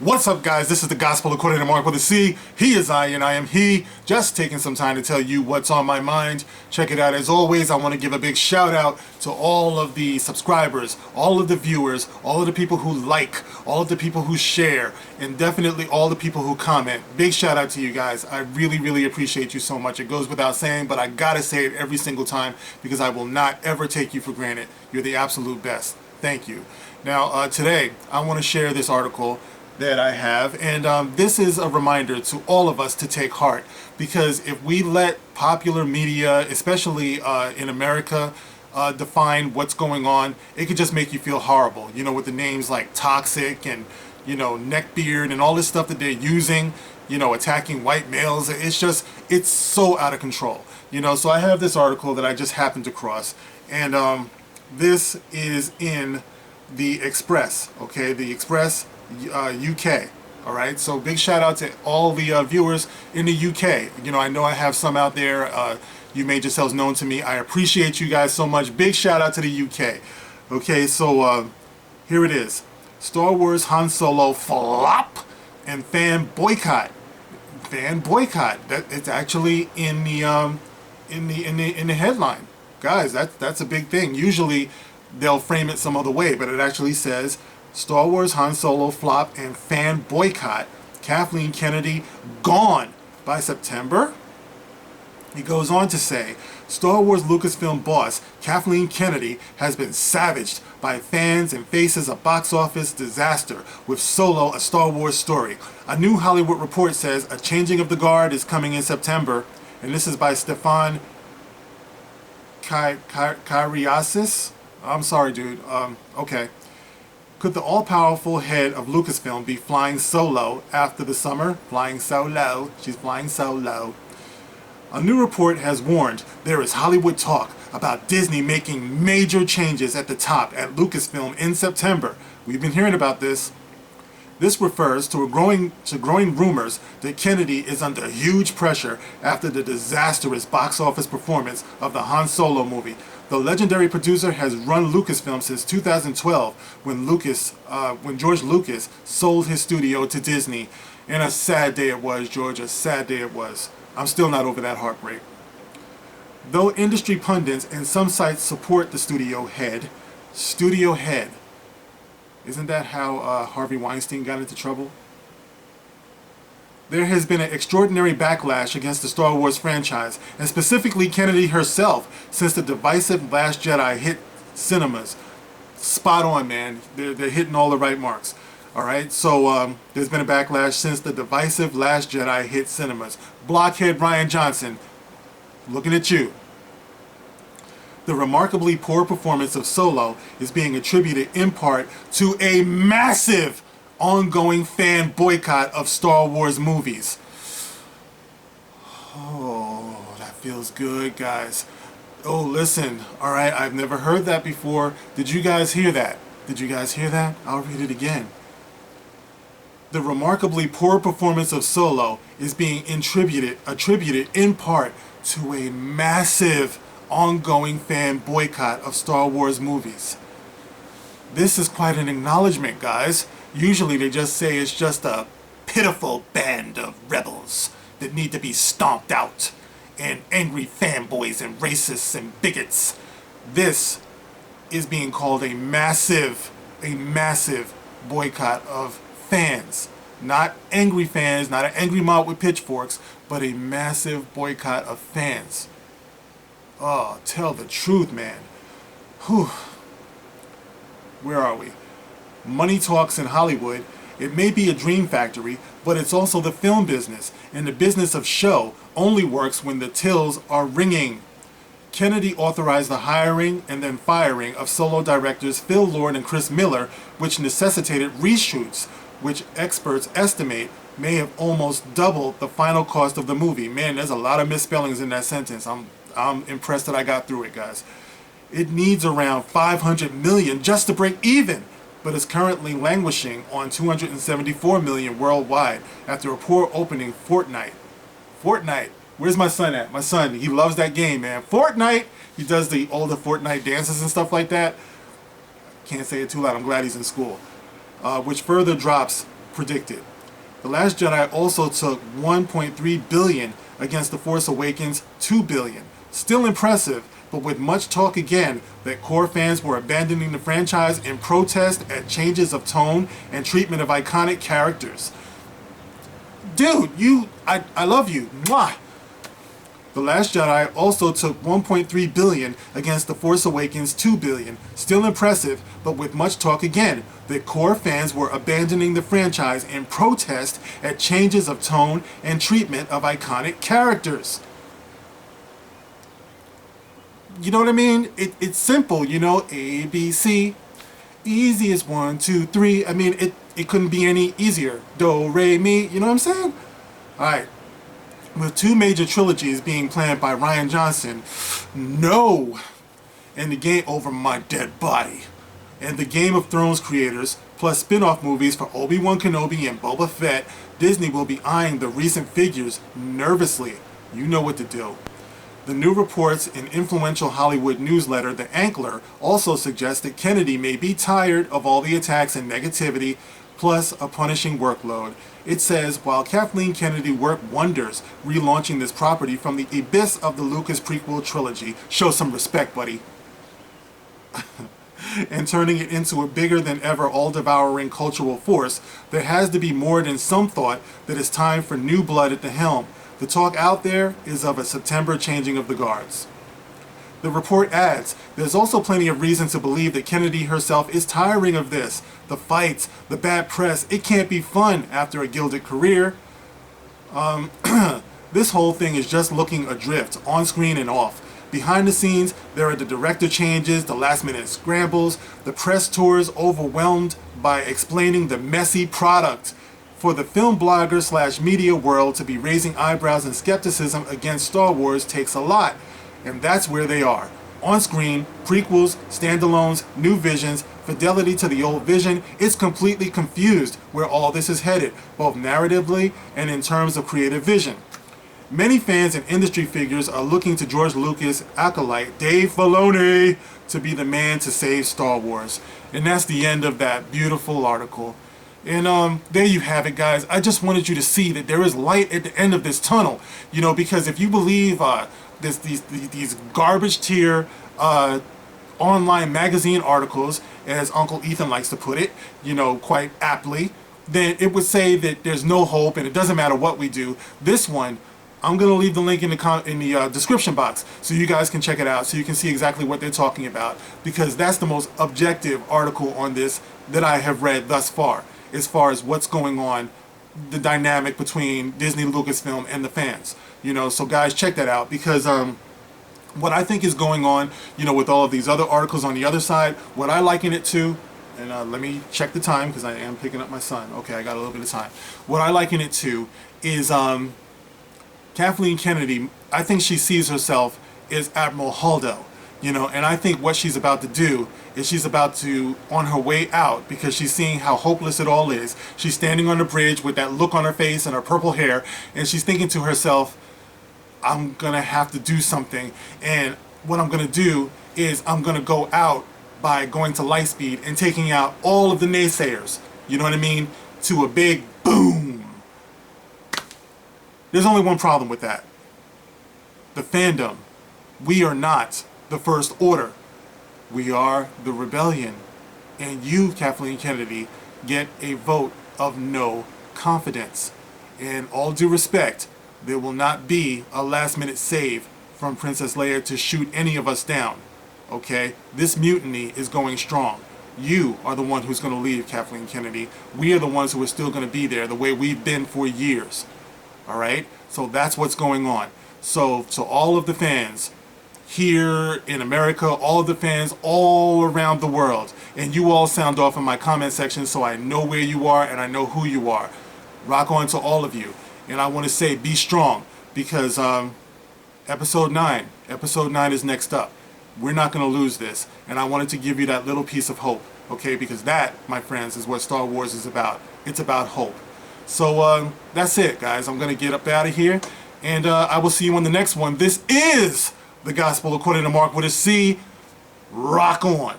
What's up, guys? This is the Gospel according to Mark with a C. He is I and I am he. Just taking some time to tell you what's on my mind. Check it out. As always, I want to give a big shout out to all of the subscribers, all of the viewers, all of the people who like, all of the people who share, and definitely all the people who comment. Big shout out to you guys. I really appreciate you so much. It goes without saying, but I gotta say it every single time because I will not ever take you for granted. You're the absolute best. Thank you. Now, today, I want to share this article that I have, and this is a reminder to all of us to take heart, because if we let popular media, especially in America, define what's going on, it could just make you feel horrible, you know, with the names like toxic and, you know, neckbeard and all this stuff that they're using, you know, attacking white males. It's so out of control, you know. So I have this article that I just happened to cross, and this is in the Express, okay, the Express UK. All right, so big shout out to all the viewers in the UK. You know, I know I have some out there. You made yourselves known to me. I appreciate you guys so much. Big shout out to the UK. Okay, so here it is: Star Wars Han Solo flop and fan boycott. Fan boycott. That it's actually in the headline, guys. That's a big thing. Usually they'll frame it some other way, but it actually says Star Wars Han Solo flop and fan boycott. Kathleen Kennedy gone by September. He goes on to say, Star Wars Lucasfilm boss Kathleen Kennedy has been savaged by fans and faces a box office disaster with Solo, a Star Wars story. A new Hollywood report says a changing of the guard is coming in September, and this is by Stefan Kyriasis. I'm sorry, dude. Okay. Could the all-powerful head of Lucasfilm be flying solo after the summer? Flying solo. She's flying solo. A new report has warned there is Hollywood talk about Disney making major changes at the top at Lucasfilm in September. We've been hearing about this. This refers to growing rumors that Kennedy is under huge pressure after the disastrous box office performance of the Han Solo movie. The legendary producer has run Lucasfilm since 2012 when George Lucas sold his studio to Disney. And a sad day it was, George, a sad day it was. I'm still not over that heartbreak. Though industry pundits and some sites support the studio head, isn't that how Harvey Weinstein got into trouble? There has been an extraordinary backlash against the Star Wars franchise, and specifically Kennedy herself, since the divisive Last Jedi hit cinemas. Spot on, man. They're hitting all the right marks. All right, so there's been a backlash since the divisive Last Jedi hit cinemas. Blockhead Rian Johnson, looking at you. The remarkably poor performance of Solo is being attributed in part to a massive ongoing fan boycott of Star Wars movies. Oh, that feels good, guys. Oh, listen. All right, I've never heard that before. Did you guys hear that? Did you guys hear that? I'll read it again. The remarkably poor performance of Solo is being attributed in part to a massive ongoing fan boycott of Star Wars movies. This is quite an acknowledgement, guys. Usually they just say it's just a pitiful band of rebels that need to be stomped out, and angry fanboys and racists and bigots. This is being called a massive boycott of fans. Not angry fans, not an angry mob with pitchforks, but a massive boycott of fans. Oh, tell the truth, man. Whew. Where are we? Money talks in Hollywood. It may be a dream factory, but it's also the film business, and the business of show only works when the tills are ringing. Kennedy authorized the hiring and then firing of Solo directors Phil Lord and Chris Miller, which necessitated reshoots, which experts estimate may have almost doubled the final cost of the movie. Man, there's a lot of misspellings in that sentence. I'm impressed that I got through it, guys. It needs around $500 million just to break even, but is currently languishing on $274 million worldwide after a poor opening fortnight. Fortnite. Where's my son at? My son, he loves that game, man. Fortnite. He does all the Fortnite dances and stuff like that. Can't say it too loud. I'm glad he's in school. Which further drops predicted. The Last Jedi also took $1.3 billion against The Force Awakens' $2 billion. Still impressive, but with much talk again that core fans were abandoning the franchise in protest at changes of tone and treatment of iconic characters. Dude, I love you. Mwah! The Last Jedi also took $1.3 billion against The Force Awakens' $2 billion. Still impressive, but with much talk again that core fans were abandoning the franchise in protest at changes of tone and treatment of iconic characters. You know what I mean? It's simple, you know, A, B, C. Easy as 1, 2, 3. I mean, it couldn't be any easier. Do, re, mi. You know what I'm saying? Alright. With 2 major trilogies being planned by Rian Johnson, no! And the game over my dead body. And the Game of Thrones creators, plus spin-off movies for Obi-Wan Kenobi and Boba Fett, Disney will be eyeing the recent figures nervously. You know what to do. The new reports in influential Hollywood newsletter The Ankler also suggest that Kennedy may be tired of all the attacks and negativity, plus a punishing workload. It says, while Kathleen Kennedy worked wonders relaunching this property from the abyss of the Lucas prequel trilogy, show some respect, buddy, and turning it into a bigger than ever all-devouring cultural force, there has to be more than some thought that it's time for new blood at the helm. The talk out there is of a September changing of the guards. The report adds, there's also plenty of reason to believe that Kennedy herself is tiring of this. The fights, the bad press, it can't be fun after a gilded career. This whole thing is just looking adrift, on screen and off. Behind the scenes, there are the director changes, the last minute scrambles, the press tours overwhelmed by explaining the messy product. For the film blogger / media world to be raising eyebrows and skepticism against Star Wars takes a lot. And that's where they are. On screen, prequels, standalones, new visions, fidelity to the old vision, it's completely confused where all this is headed, both narratively and in terms of creative vision. Many fans and industry figures are looking to George Lucas' acolyte, Dave Filoni, to be the man to save Star Wars. And that's the end of that beautiful article. And there you have it, guys. I just wanted you to see that there is light at the end of this tunnel. You know, because if you believe these garbage tier online magazine articles, as Uncle Ethan likes to put it, you know, quite aptly, then it would say that there's no hope and it doesn't matter what we do. This one, I'm going to leave the link in the description box so you guys can check it out, so you can see exactly what they're talking about, because that's the most objective article on this that I have read thus far, as far as what's going on, the dynamic between Disney, Lucasfilm, and the fans. You know, so guys, check that out, because what I think is going on, you know, with all of these other articles on the other side, what I liken it to, and let me check the time because I am picking up my son. Okay, I got a little bit of time. What I liken it to is Kathleen Kennedy. I think she sees herself as Admiral Holdo, you know, and I think what she's about to do is she's about to, on her way out, because she's seeing how hopeless it all is, she's standing on the bridge with that look on her face and her purple hair, and she's thinking to herself, I'm gonna have to do something, and what I'm gonna do is I'm gonna go out by going to light speed and taking out all of the naysayers, you know what I mean, to a big boom. There's only one problem with that. The fandom. We are not the First Order. We are the rebellion. And you, Kathleen Kennedy, get a vote of no confidence. In all due respect, there will not be a last-minute save from Princess Leia to shoot any of us down. Okay? This mutiny is going strong. You are the one who's going to leave, Kathleen Kennedy. We are the ones who are still going to be there the way we've been for years. Alright? So that's what's going on. So to all of the fans here in America, all of the fans all around the world, and you all sound off in my comment section so I know where you are and I know who you are. Rock on to all of you. And I want to say be strong, because episode 9 is next up. We're not going to lose this, and I wanted to give you that little piece of hope, okay? Because that, my friends, is what Star Wars is about. It's about hope. So that's it, guys. I'm going to get up out of here, and I will see you on the next one. This is The Gospel According to Mark with a C. Rock on.